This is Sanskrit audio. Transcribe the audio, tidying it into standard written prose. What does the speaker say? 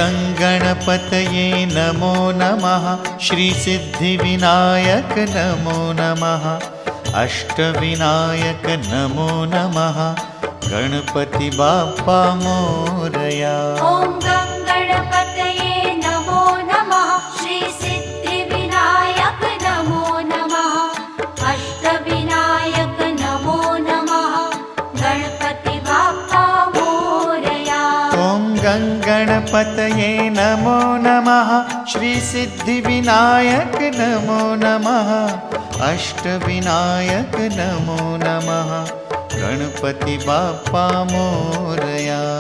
गङ्गणपतये नमो नमः। श्रीसिद्धिविनायक नमो नमः। अष्टविनायक नमो नमः। गणपति बाप्पा मोरया। ॐ गङ्गणपतये नमो नमः। श्रीसिद्धिविनायक नमो नमः। अष्टविनायक नमो नमः। गणपति बाप्पा मोरया। ॐ गङ्गणपतये नमो नमः। श्रीसिद्धिविनायक नमो नमः। अष्टविनायक नमो नमः। गणपति बाप्पा मोरया।